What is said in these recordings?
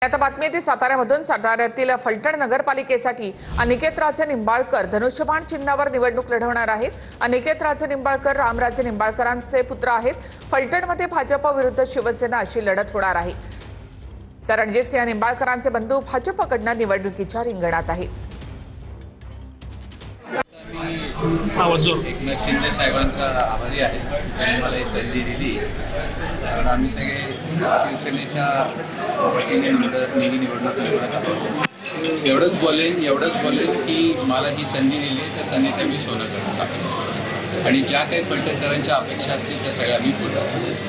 आता बातमी येते साताऱ्यामधून। साताऱ्यातील फलटण नगरपालिकेसाठी अनिकेत राजे निंबाळकर धनुष्यबाण चिन्हावर निवडणूक लढवणार आहेत। अनिकेत राजे निंबाळकर रामराजे निंबाळकरांचे पुत्र आहेत। फलटणमध्ये भाजप विरुद्ध शिवसेना अशी लढत होणार आहे। तर रणजितसिंह निंबाळकरांचे बंधू भाजपकडून निवडणुकीच्या रिंगणात आहेत। एकनाथ शिंदे साहेबांचा आभारी आहे, त्यांनी मला ही संधी दिली। कारण आम्ही सगळे शिवसेनेच्या वतीने नेहमी निवडणूक लढवत आहोत। एवढंच बोलेन की मला ही संधी दिली त्या संधीचं मी सोनं करून टाकतो आणि ज्या काही फलटणकरांच्या अपेक्षा असतील त्या सगळ्या मी पूर्ण करतो।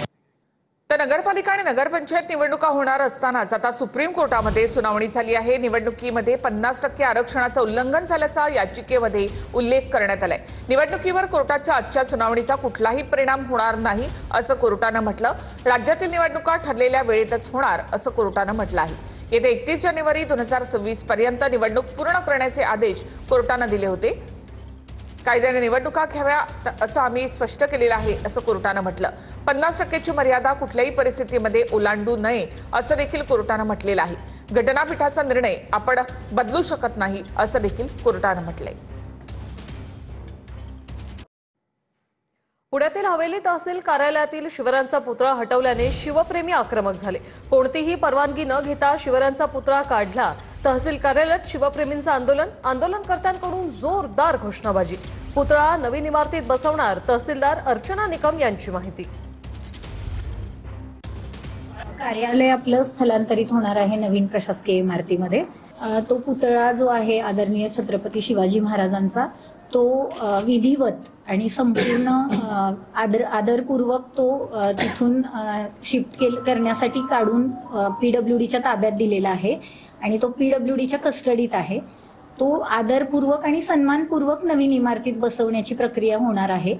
तर नगरपालिका आणि नगरपंचायत निवडणुका होणार असतानाच आता सुप्रीम कोर्टामध्ये सुनावणी झाली आहे। निवडणुकीमध्ये 50% आरक्षणाचं उल्लंघन झाल्याचा याचिकेमध्ये उल्लेख करण्यात आलाय। निवडणुकीवर कोर्टाच्या आजच्या सुनावणीचा कुठलाही परिणाम होणार नाही असं कोर्टानं म्हटलं। राज्यातील निवडणुका ठरलेल्या वेळेतच होणार असं कोर्टानं म्हटलं आहे। येत्या 31 जानेवारी 2026 पर्यंत निवडणूक पूर्ण करण्याचे आदेश कोर्टानं दिले होते। कायद्याने निवडणुका घ्याव्या असं आम्ही स्पष्ट केलेलं आहे असं कोर्टानं म्हटलं। 50%ची मर्यादा कुठल्याही परिस्थितीमध्ये ओलांडू नये असं देखील कोर्टानं म्हटलेलं आहे। घटनापीठाचा निर्णय आपण बदलू शकत नाही असं देखील कोर्टानं म्हटलंय। पुण्यातील हवेली तहसील कार्यालयातील शिवरायांचा पुतळा हटवल्याने शिवप्रेमी आक्रमक झाले। कोणतीही परवानगी न घेता शिवरायांचा पुतळा काढला। तहसील कार्यालयात शिवप्रेमींचं आंदोलनकर्त्यांकडून जोरदार घोषणाबाजी। पुतळा नवीन इमारतीत बसवणार, तहसीलदार अर्चना निकम यांची माहिती। कार्यालय आपलं स्थलांतरित होणार आहे नवीन प्रशासकीय इमारतीमध्ये। तो पुतळा जो आहे आदरणीय छत्रपती शिवाजी महाराजांचा, तो विधिवत आणि संपूर्ण आदरपूर्वक तो तिथून शिफ्ट करण्यासाठी काढून PWDच्या ताब्यात दिलेला आहे आणि तो PWDच्या कस्टडीत आहे। तो आदरपूर्वक आणि सन्मानपूर्वक नवीन इमारतीत बसवण्याची प्रक्रिया होणार आहे।